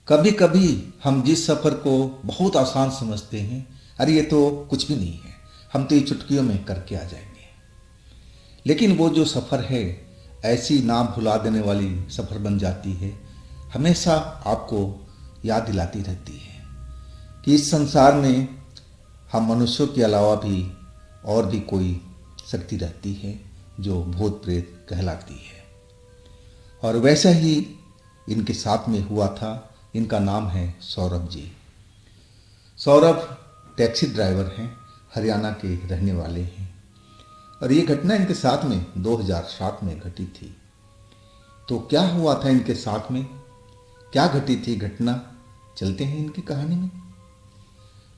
कभी कभी हम जिस सफ़र को बहुत आसान समझते हैं, अरे ये तो कुछ भी नहीं है, हम तो ये चुटकियों में करके आ जाएंगे। लेकिन वो जो सफ़र है, ऐसी नाम भुला देने वाली सफ़र बन जाती है, हमेशा आपको याद दिलाती रहती है कि इस संसार में हम मनुष्यों के अलावा भी और भी कोई शक्ति रहती है जो भूत प्रेत कहलाती है। और वैसा ही इनके साथ में हुआ था। इनका नाम है सौरभ जी। सौरभ टैक्सी ड्राइवर हैं, हरियाणा के रहने वाले हैं। और ये घटना इनके साथ में 2007 में घटी थी। तो क्या हुआ था इनके साथ में, क्या घटी थी घटना, चलते हैं इनकी कहानी में।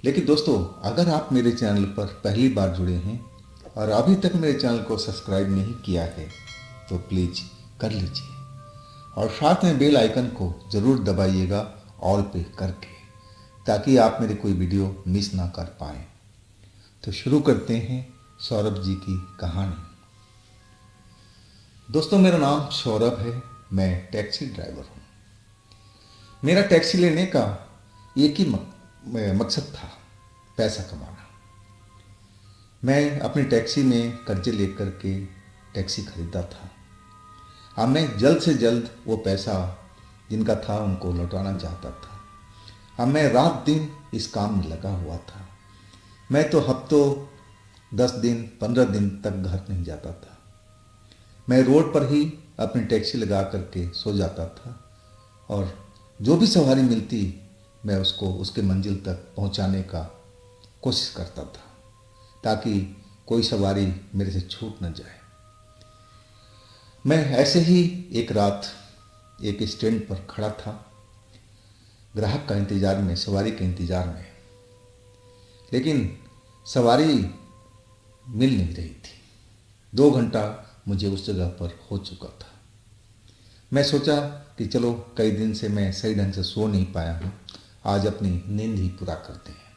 लेकिन दोस्तों, अगर आप मेरे चैनल पर पहली बार जुड़े हैं और अभी तक मेरे चैनल को सब्सक्राइब नहीं किया है तो प्लीज़ कर लीजिए और साथ में बेल आइकन को ज़रूर दबाइएगा ऑल पे करके, ताकि आप मेरी कोई वीडियो मिस ना कर पाएँ। तो शुरू करते हैं सौरभ जी की कहानी। दोस्तों, मेरा नाम सौरभ है, मैं टैक्सी ड्राइवर हूँ। मेरा टैक्सी लेने का एक ही मकसद था, पैसा कमाना। मैं अपनी टैक्सी में कर्जे लेकर के टैक्सी खरीदा था। अब मैं जल्द से जल्द वो पैसा जिनका था उनको लौटाना चाहता था। अब मैं रात दिन इस काम में लगा हुआ था। मैं तो हफ्तों 10 दिन 15 दिन तक घर नहीं जाता था। मैं रोड पर ही अपनी टैक्सी लगा करके सो जाता था और जो भी सवारी मिलती मैं उसको उसके मंजिल तक पहुंचाने का कोशिश करता था, ताकि कोई सवारी मेरे से छूट न जाए। मैं ऐसे ही एक रात एक स्टैंड पर खड़ा था, ग्राहक का इंतज़ार में, सवारी के इंतज़ार में। लेकिन सवारी मिल नहीं रही थी। 2 घंटा मुझे उस जगह पर हो चुका था। मैं सोचा कि चलो, कई दिन से मैं सही ढंग से सो नहीं पाया हूँ, आज अपनी नींद ही पूरा करते हैं।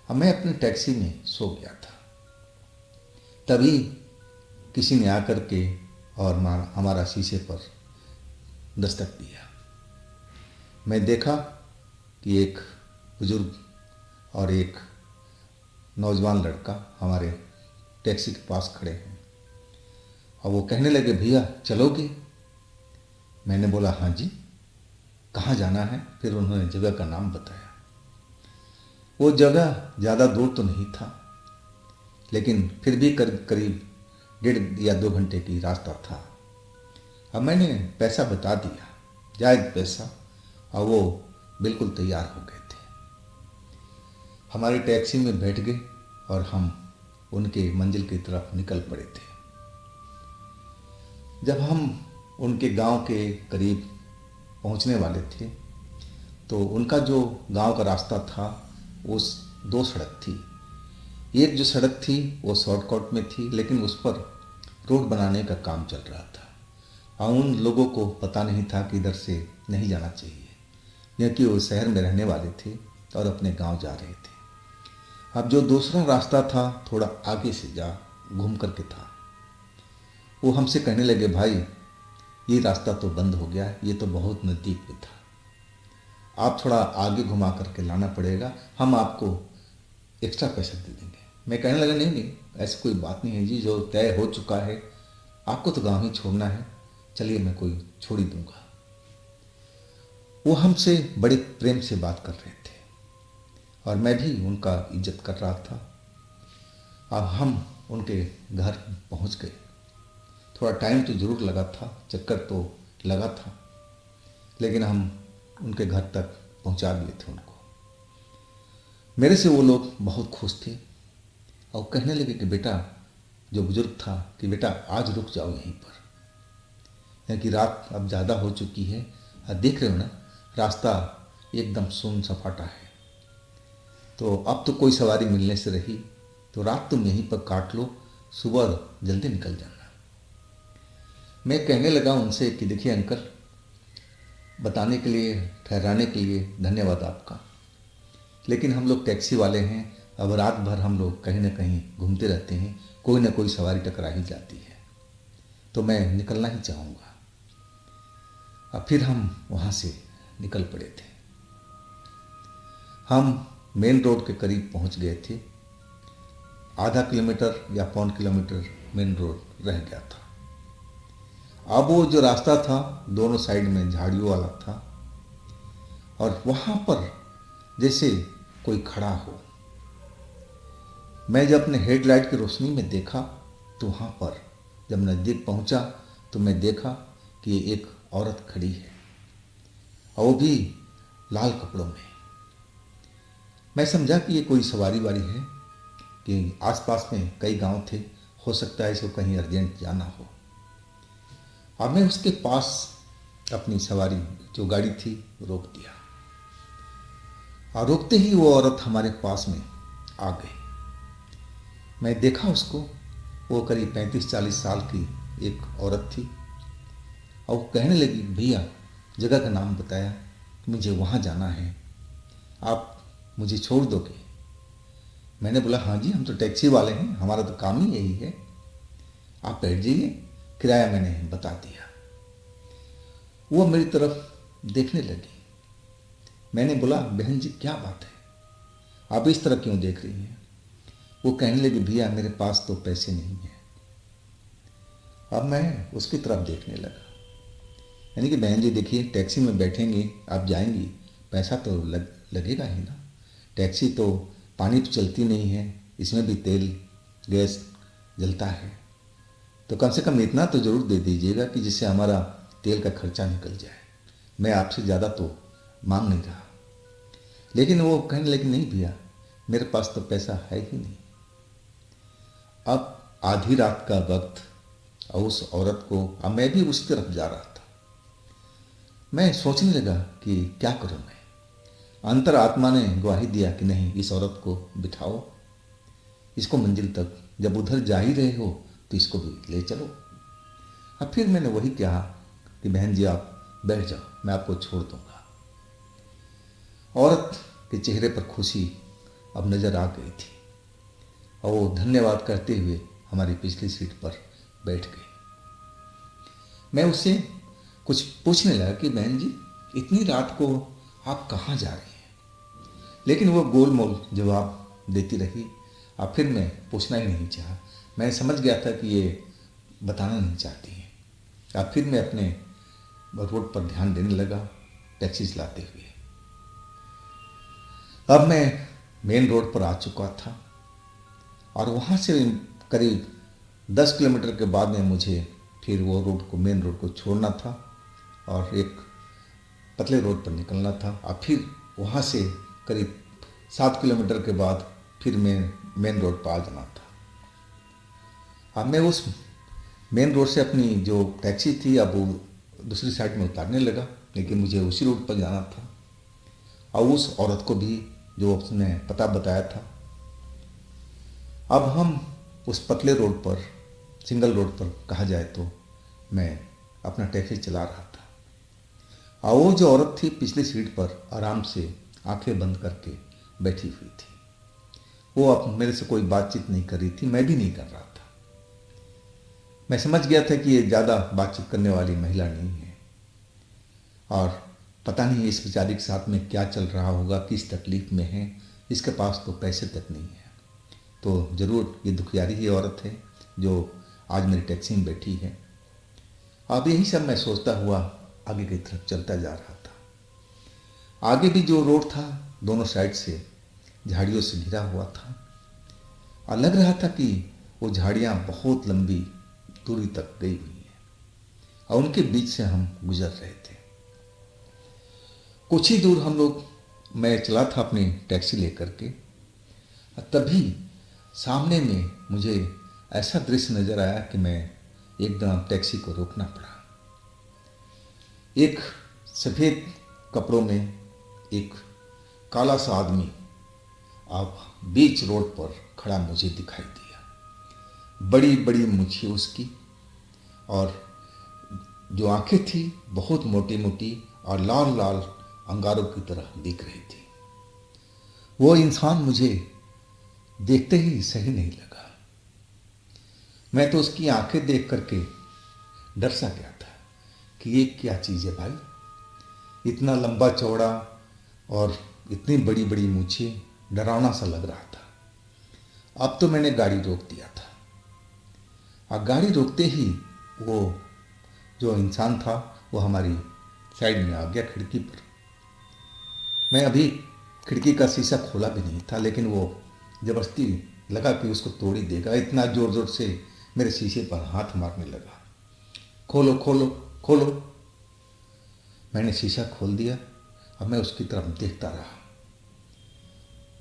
अब मैं अपनी टैक्सी में सो गया था। तभी किसी ने आकर के और हमारा शीशे पर दस्तक दिया। मैं देखा कि एक बुजुर्ग और एक नौजवान लड़का हमारे टैक्सी के पास खड़े हैं और वो कहने लगे, भैया चलोगे? मैंने बोला, हाँ जी, कहाँ जाना है? फिर उन्होंने जगह का नाम बताया। वो जगह ज़्यादा दूर तो नहीं था, लेकिन फिर भी करीब 1.5 या 2 घंटे की रास्ता था। अब मैंने पैसा बता दिया, जायज़ पैसा, और वो बिल्कुल तैयार हो गए थे। हमारी टैक्सी में बैठ गए और हम उनके मंजिल की तरफ निकल पड़े थे। जब हम उनके गांव के करीब पहुंचने वाले थे तो उनका जो गांव का रास्ता था, उस 2 सड़क थी। एक जो सड़क थी वो शॉर्टकट में थी, लेकिन उस पर रोड बनाने का काम चल रहा था और उन लोगों को पता नहीं था कि इधर से नहीं जाना चाहिए, क्योंकि वो शहर में रहने वाले थे और अपने गांव जा रहे थे। अब जो दूसरा रास्ता था, थोड़ा आगे से घूम करके था। वो हमसे कहने लगे, भाई ये रास्ता तो बंद हो गया है, ये तो बहुत नज़दीक में था, आप थोड़ा आगे घुमा करके लाना पड़ेगा, हम आपको एक्स्ट्रा पैसा दे देंगे। मैं कहने लगा, नहीं नहीं, ऐसी कोई बात नहीं है जी, जो तय हो चुका है, आपको तो गांव ही छोड़ना है, चलिए मैं कोई छोड़ ही दूंगा। वो हमसे बड़े प्रेम से बात कर रहे थे और मैं भी उनका इज्जत कर रहा था। अब हम उनके घर पहुंच गए। थोड़ा टाइम तो ज़रूर लगा था, चक्कर तो लगा था, लेकिन हम उनके घर तक पहुंचा दिए थे उनको। मेरे से वो लोग बहुत खुश थे और कहने लगे कि बेटा, जो बुजुर्ग था, कि बेटा आज रुक जाओ यहीं पर, क्योंकि रात अब ज़्यादा हो चुकी है और देख रहे हो ना, रास्ता एकदम सुन सपाटा है। तो अब तो कोई सवारी मिलने से रही, तो रात तुम यहीं पर काट लो, सुबह जल्दी निकल जाना। मैं कहने लगा उनसे कि देखिए अंकल, बताने के लिए, ठहराने के लिए धन्यवाद आपका, लेकिन हम लोग टैक्सी वाले हैं, अब रात भर हम लोग कहीं ना कहीं घूमते रहते हैं, कोई ना कोई सवारी टकरा ही जाती है, तो मैं निकलना ही चाहूँगा। अब फिर हम वहाँ से निकल पड़े थे। हम मेन रोड के करीब पहुंच गए थे। आधा किलोमीटर या पौन किलोमीटर मेन रोड रह गया था। अब वो जो रास्ता था दोनों साइड में झाड़ियों वाला था और वहाँ पर जैसे कोई खड़ा हो। मैं जब अपने हेडलाइट की रोशनी में देखा तो वहाँ पर जब नज़दीक पहुँचा तो मैं देखा कि एक औरत खड़ी है और वो भी लाल कपड़ों में। मैं समझा कि ये कोई सवारी वाली है कि आसपास में कई गांव थे, हो सकता है इसको कहीं अर्जेंट जाना हो। अब मैं उसके पास अपनी सवारी जो गाड़ी थी रोक दिया और रोकते ही वो औरत हमारे पास में आ गई। मैं देखा उसको, वो करीब 35-40 साल की एक औरत थी और वो कहने लगी, भैया जगह का नाम बताया, मुझे वहाँ जाना है, आप मुझे छोड़ दोगे? मैंने बोला हाँ जी, हम तो टैक्सी वाले हैं, हमारा तो काम ही यही है, आप बैठ जाइए। किराया मैंने बता दिया। वो मेरी तरफ देखने लगी। मैंने बोला बहन जी क्या बात है, आप इस तरह क्यों देख रही हैं? वो कहने लगी भैया मेरे पास तो पैसे नहीं हैं। अब मैं उसकी तरफ देखने लगा। यानी कि बहन जी देखिए, टैक्सी में बैठेंगी, आप जाएंगी, पैसा तो लगेगा ही ना। टैक्सी तो पानी तो चलती नहीं है, इसमें भी तेल गैस जलता है, तो कम से कम इतना तो ज़रूर दे दीजिएगा कि जिससे हमारा तेल का खर्चा निकल जाए। मैं आपसे ज़्यादा तो मांग नहीं रहा। लेकिन वो कहने लगी नहीं भैया मेरे पास तो पैसा है ही नहीं। अब आधी रात का वक्त और उस औरत को, अब मैं भी उसी तरफ जा रहा था। मैं सोचने लगा कि क्या करूं मैं। अंतर आत्मा ने गवाही दिया कि नहीं, इस औरत को बिठाओ, इसको मंजिल तक, जब उधर जा ही रहे हो तो इसको भी ले चलो। अब फिर मैंने वही कहा कि बहन जी आप बैठ जाओ, मैं आपको छोड़ दूंगा। औरत के चेहरे पर खुशी अब नजर आ गई थी और वो धन्यवाद करते हुए हमारी पिछली सीट पर बैठ गई। मैं उससे कुछ पूछने लगा कि बहन जी इतनी रात को आप कहाँ जा रही हैं? लेकिन वो गोल मोल जवाब देती रही। अब फिर मैं पूछना ही नहीं चाहा। मैं समझ गया था कि ये बताना नहीं चाहती हैं। अब फिर मैं अपने रोड पर ध्यान देने लगा, टैक्सी चलाते हुए। अब मैं मेन रोड पर आ चुका था और वहाँ से करीब 10 किलोमीटर के बाद में मुझे फिर वो रोड को, मेन रोड को छोड़ना था और एक पतले रोड पर निकलना था। और फिर वहाँ से करीब 7 किलोमीटर के बाद फिर मैं मेन रोड पर आ जाना था। अब मैं उस मेन रोड से अपनी जो टैक्सी थी अब वो दूसरी साइड में उतारने लगा, लेकिन मुझे उसी रोड पर जाना था और उस औरत को भी जो उसने पता बताया था। अब हम उस पतले रोड पर, सिंगल रोड पर कहा जाए तो, मैं अपना टैक्सी चला रहा था और वो जो औरत थी पिछली सीट पर आराम से आंखें बंद करके बैठी हुई थी। वो अब मेरे से कोई बातचीत नहीं कर रही थी, मैं भी नहीं कर रहा था। मैं समझ गया था कि ये ज़्यादा बातचीत करने वाली महिला नहीं है और पता नहीं इस बेचारी के साथ में क्या चल रहा होगा, किस तकलीफ में है, इसके पास तो पैसे तक नहीं है। तो ज़रूर ये दुखियारी ही औरत है जो आज मेरी टैक्सी में बैठी है। अब यही सब मैं सोचता हुआ आगे की तरफ चलता जा रहा था। आगे भी जो रोड था दोनों साइड से झाड़ियों से घिरा हुआ था और लग रहा था कि वो झाड़ियाँ बहुत लंबी दूरी तक गई हुई हैं और उनके बीच से हम गुजर रहे थे। कुछ ही दूर हम लोग, मैं चला था अपनी टैक्सी लेकर के, तभी सामने में मुझे ऐसा दृश्य नजर आया कि मैं एकदम टैक्सी को रोकना पड़ा। एक सफ़ेद कपड़ों में एक काला सा आदमी अब बीच रोड पर खड़ा मुझे दिखाई दिया। बड़ी बड़ी मूछें उसकी और जो आंखें थी बहुत मोटी मोटी और लाल लाल अंगारों की तरह दिख रही थी। वो इंसान मुझे देखते ही सही नहीं लगा। मैं तो उसकी आंखें देख करके डर सा गया था कि ये क्या चीज़ है भाई, इतना लंबा चौड़ा और इतनी बड़ी बड़ी मूछें, डरावना सा लग रहा था। अब तो मैंने गाड़ी रोक दिया था और गाड़ी रोकते ही वो जो इंसान था वो हमारी साइड में आ गया खिड़की पर। मैं अभी खिड़की का शीशा खोला भी नहीं था, लेकिन वो जबरदस्ती लगा कि उसको तोड़ ही देगा, इतना ज़ोर ज़ोर से मेरे शीशे पर हाथ मारने लगा। खोलो खोलो खोलो। मैंने शीशा खोल दिया। अब मैं उसकी तरफ देखता रहा।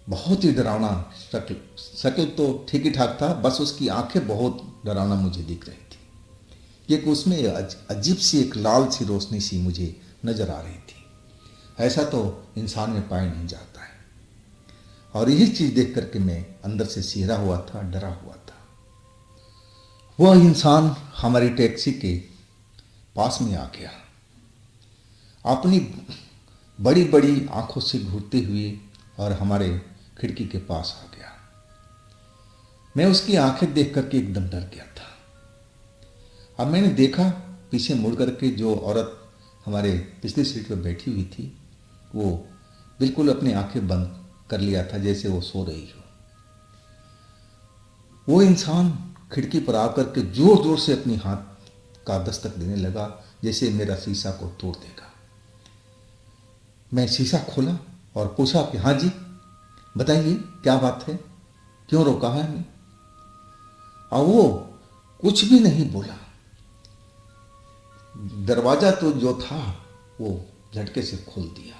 बहुत ही डरावना शक्ल, शक्ल तो ठीक ही ठाक था, बस उसकी आंखें बहुत डरावना मुझे दिख रही थी। एक उसमें अजीब सी एक लाल सी रोशनी सी मुझे नजर आ रही थी। ऐसा तो इंसान में पाया नहीं जाता है। और यही चीज देख करके मैं अंदर से सिहरा हुआ था, डरा हुआ था। वह इंसान हमारी टैक्सी के पास में आ गया, अपनी बड़ी बड़ी आंखों से घूरते हुए और हमारे खिड़की के पास आ गया। मैं उसकी आंखें देख करके एकदम डर गया था। अब मैंने देखा पीछे मुड़ करके जो औरत हमारे पिछली सीट पर बैठी हुई थी, वो बिल्कुल अपनी आंखें बंद कर लिया था, जैसे वो सो रही हो। वो इंसान खिड़की पर आकर के जोर जोर से अपनी हाथ का दस्तक देने लगा, जैसे मेरा शीशा को तोड़ देगा। मैं शीशा खोला और पूछा कि हाँ जी बताइए क्या बात है, क्यों रोका है हमें। और वो कुछ भी नहीं बोला। दरवाजा तो जो था वो झटके से खोल दिया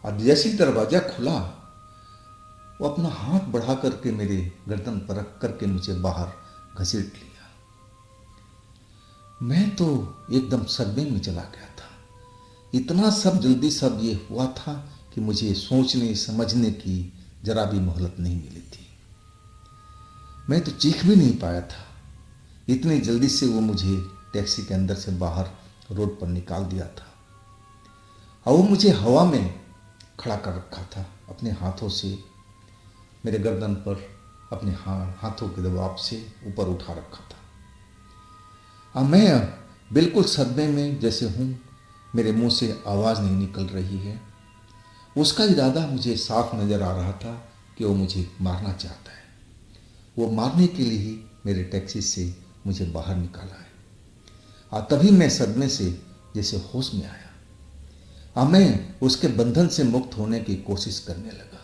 और जैसे ही दरवाजा खुला वो अपना हाथ बढ़ा करके मेरे गर्दन पर रख करके मुझे बाहर घसीट लिया। मैं तो एकदम सदमे में चला गया था। इतना सब जल्दी सब ये हुआ था कि मुझे सोचने समझने की जरा भी मोहलत नहीं मिली थी। मैं तो चीख भी नहीं पाया था, इतनी जल्दी से वो मुझे टैक्सी के अंदर से बाहर रोड पर निकाल दिया था। और वो मुझे हवा में खड़ा कर रखा था, अपने हाथों से मेरे गर्दन पर अपने हाथों के दबाव से ऊपर उठा रखा था। अब मैं बिल्कुल सदमे में जैसे हूँ, मेरे मुंह से आवाज़ नहीं निकल रही है। उसका इरादा मुझे साफ नज़र आ रहा था कि वो मुझे मारना चाहता है। वो मारने के लिए ही मेरे टैक्सी से मुझे बाहर निकाला है। और तभी मैं सदमे से जैसे होश में आया। अब मैं उसके बंधन से मुक्त होने की कोशिश करने लगा,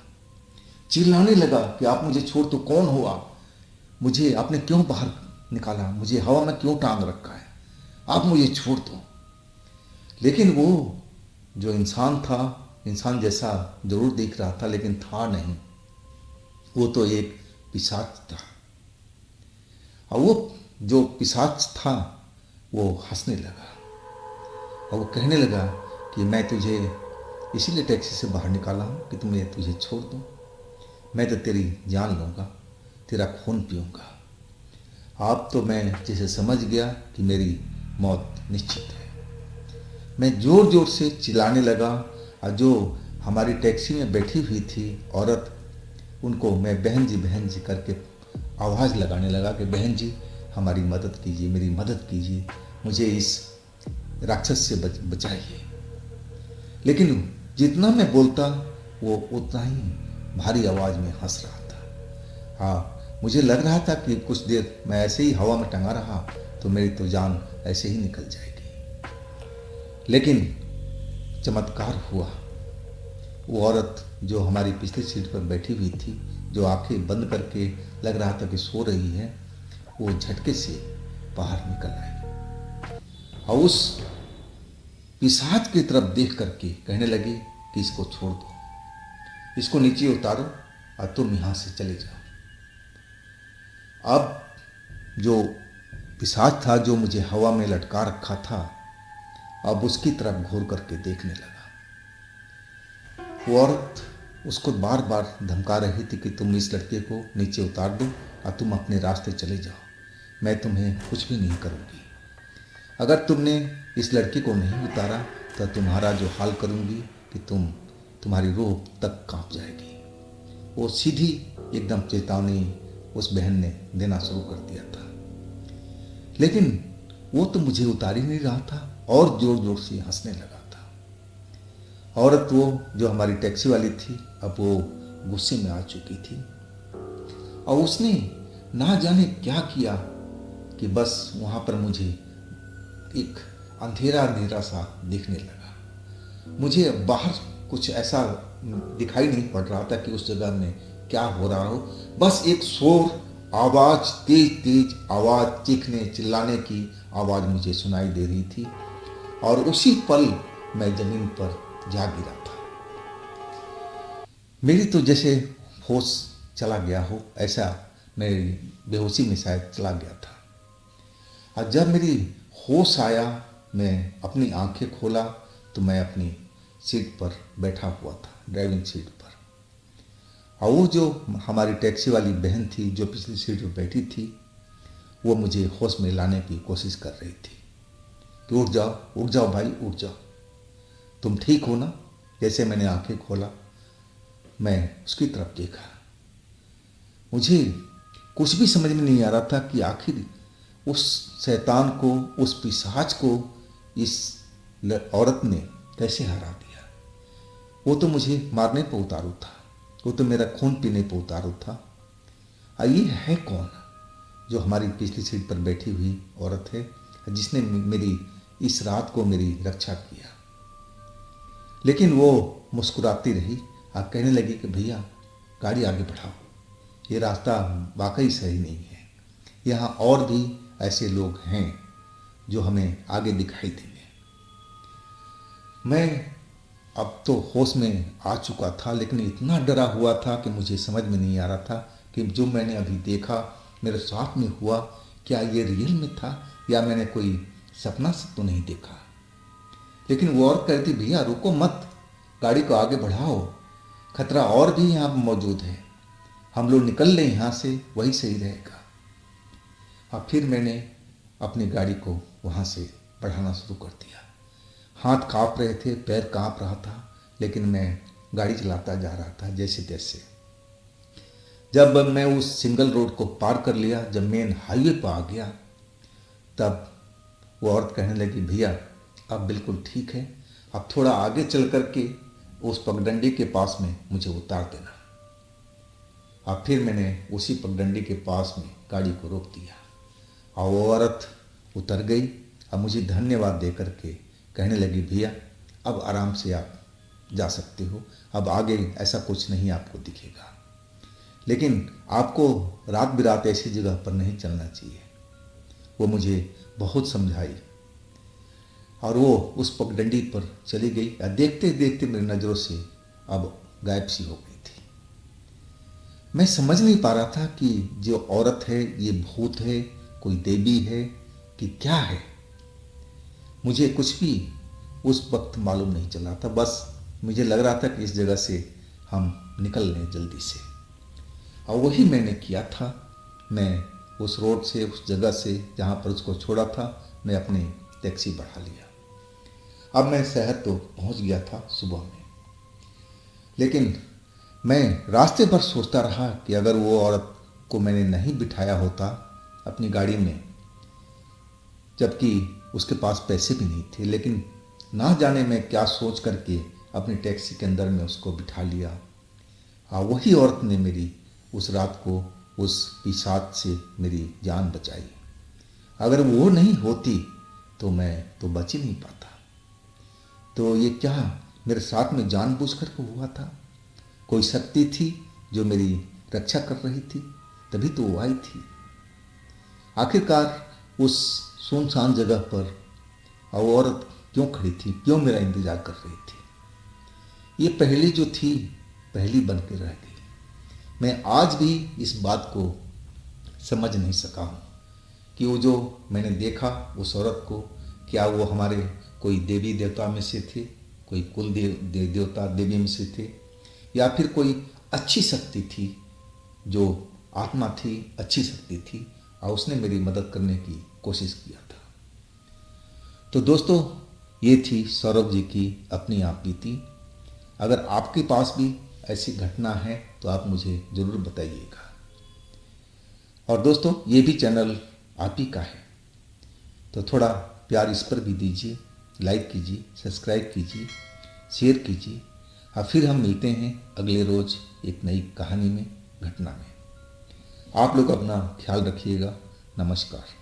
चिल्लाने लगा कि आप मुझे छोड़ दो, कौन हो आप, मुझे आपने क्यों बाहर निकाला, मुझे हवा में क्यों टांग रखा है, आप मुझे छोड़ दो। लेकिन वो जो इंसान था, इंसान जैसा जरूर दिख रहा था लेकिन था नहीं, वो तो एक पिशाच था। और वो जो पिशाच था वो हंसने लगा और वो कहने लगा कि मैं तुझे इसीलिए टैक्सी से बाहर निकाला हूँ कि तुम्हें तुझे छोड़ दूँ। मैं तो तेरी जान लूँगा, तेरा खून पीऊँगा। अब तो मैं जैसे समझ गया कि मेरी मौत निश्चित है। मैं ज़ोर ज़ोर से चिल्लाने लगा और जो हमारी टैक्सी में बैठी हुई थी औरत, उनको मैं बहन जी करके आवाज़ लगाने लगा कि बहन जी हमारी मदद कीजिए, मेरी मदद कीजिए, मुझे इस राक्षस से बचाइए। लेकिन जितना मैं बोलता वो उतना ही भारी आवाज़ में हंस रहा था। हाँ, मुझे लग रहा था कि कुछ देर मैं ऐसे ही हवा में टंगा रहा तो मेरी तो जान ऐसे ही निकल जाएगी। लेकिन चमत्कार हुआ। वो औरत जो हमारी पिछली सीट पर बैठी हुई थी, जो आंखें बंद करके लग रहा था कि सो रही है, वो झटके से बाहर निकल आई और उस पिशाच की तरफ देख करके कहने लगी कि इसको छोड़ दो, इसको नीचे उतारो और तुम यहाँ से चले जाओ। अब जो पिशाच था जो मुझे हवा में लटका रखा था, अब उसकी तरफ घूर करके देखने लगा। वो औरत उसको बार बार धमका रही थी कि तुम इस लड़के को नीचे उतार दो और तुम अपने रास्ते चले जाओ, मैं तुम्हें कुछ भी नहीं करूँगी। अगर तुमने इस लड़के को नहीं उतारा तो तुम्हारा जो हाल करूँगी कि तुम्हारी रूह तक कांप जाएगी। वो सीधी एकदम चेतावनी उस बहन ने देना शुरू कर दिया था। लेकिन वो तो मुझे उतार ही नहीं रहा था और जोर जोर से हंसने लगा था। औरत वो जो हमारी टैक्सी वाली थी, अब वो गुस्से में आ चुकी थी और उसने ना जाने क्या किया कि बस वहाँ पर मुझे एक अंधेरा अंधेरा सा दिखने लगा। मुझे बाहर कुछ ऐसा दिखाई नहीं पड़ रहा था कि उस जगह में क्या हो रहा हो। बस एक शोर, आवाज़, तेज तेज आवाज़, चीखने चिल्लाने की आवाज़ मुझे सुनाई दे रही थी और उसी पल मैं ज़मीन पर जा गिरा था। मेरी तो जैसे होश चला गया हो, ऐसा मेरी बेहोशी में शायद चला गया था। और जब मेरी होश आया, मैं अपनी आंखें खोला तो मैं अपनी सीट पर बैठा हुआ था, ड्राइविंग सीट पर। और वो जो हमारी टैक्सी वाली बहन थी जो पिछली सीट पर बैठी थी, वो मुझे होश में लाने की कोशिश कर रही थी कि उठ जाओ भाई, उठ जाओ, तुम ठीक हो ना। जैसे मैंने आंखें खोला, मैं उसकी तरफ देखा। मुझे कुछ भी समझ में नहीं आ रहा था कि आखिर उस शैतान को, उस पिशाच को इस औरत ने कैसे हरा दिया। वो तो मुझे मारने पर उतारू था, वो तो मेरा खून पीने पर उतारू था। और ये है कौन जो हमारी पिछली सीट पर बैठी हुई औरत है, जिसने मेरी इस रात को मेरी रक्षा किया। लेकिन वो मुस्कुराती रही और कहने लगी कि भैया गाड़ी आगे बढ़ाओ, ये रास्ता वाकई सही नहीं है, यहाँ और भी ऐसे लोग हैं जो हमें आगे दिखाई देंगे। मैं अब तो होश में आ चुका था, लेकिन इतना डरा हुआ था कि मुझे समझ में नहीं आ रहा था कि जो मैंने अभी देखा मेरे साथ में हुआ, क्या ये रियल में था या मैंने कोई सपना से तो नहीं देखा। लेकिन वो और कहती, भैया रुको मत, गाड़ी को आगे बढ़ाओ, खतरा और भी यहाँ मौजूद है, हम लोग निकल लें यहाँ से, वही सही रहेगा। और फिर मैंने अपनी गाड़ी को वहाँ से बढ़ाना शुरू कर दिया। हाथ काँप रहे थे, पैर काँप रहा था, लेकिन मैं गाड़ी चलाता जा रहा था जैसे तैसे। जब मैं उस सिंगल रोड को पार कर लिया, जब मेन हाईवे पर आ गया, तब वो औरत कहने लगी, भैया अब बिल्कुल ठीक है, अब थोड़ा आगे चल कर के उस पगडंडी के पास में मुझे उतार देना। अब फिर मैंने उसी पगडंडी के पास में गाड़ी को रोक दिया और वो औरत उतर गई और मुझे धन्यवाद दे कर के कहने लगी, भैया अब आराम से आप जा सकते हो, अब आगे ऐसा कुछ नहीं आपको दिखेगा, लेकिन आपको रात बिरात ऐसी जगह पर नहीं चलना चाहिए। वो मुझे बहुत समझाई और वो उस पगडंडी पर चली गई और देखते देखते मेरी नज़रों से अब गायब सी हो गई थी। मैं समझ नहीं पा रहा था कि जो औरत है ये भूत है, कोई देवी है कि क्या है। मुझे कुछ भी उस वक्त मालूम नहीं चला था। बस मुझे लग रहा था कि इस जगह से हम निकल लें जल्दी से, और वही मैंने किया था। मैं उस रोड से, उस जगह से जहाँ पर उसको छोड़ा था, मैं अपनी टैक्सी बढ़ा लिया। अब मैं शहर तो पहुँच गया था सुबह में, लेकिन मैं रास्ते भर सोचता रहा कि अगर वो औरत को मैंने नहीं बिठाया होता अपनी गाड़ी में, जबकि उसके पास पैसे भी नहीं थे, लेकिन ना जाने मैं क्या सोच करके अपनी टैक्सी के अंदर में उसको बिठा लिया। हाँ, वही औरत ने मेरी उस रात को उस पिशाच से मेरी जान बचाई। अगर वो नहीं होती तो मैं तो बच ही नहीं पाता। तो ये क्या मेरे साथ में जानबूझकर के हुआ था? कोई शक्ति थी जो मेरी रक्षा कर रही थी, तभी तो वो आई थी। आखिरकार उस सुनसान जगह पर वो औरत क्यों खड़ी थी, क्यों मेरा इंतजार कर रही थी? ये पहेली जो थी, पहेली बन के रह गई। मैं आज भी इस बात को समझ नहीं सका हूँ कि वो जो मैंने देखा उस औरत को, क्या वो हमारे कोई देवी देवता में से थे, कोई कुल देवता देवी में से थे, या फिर कोई अच्छी शक्ति थी, जो आत्मा थी, अच्छी शक्ति थी, और उसने मेरी मदद करने की कोशिश किया था। तो दोस्तों, ये थी सौरभ जी की अपनी आप बीती। अगर आपके पास भी ऐसी घटना है तो आप मुझे ज़रूर बताइएगा। और दोस्तों, ये भी चैनल आप ही का है, तो थोड़ा प्यार इस पर भी दीजिए, लाइक कीजिए, सब्सक्राइब कीजिए, शेयर कीजिए। और फिर हम मिलते हैं अगले रोज एक नई कहानी में, घटना में। आप लोग अपना ख्याल रखिएगा। नमस्कार।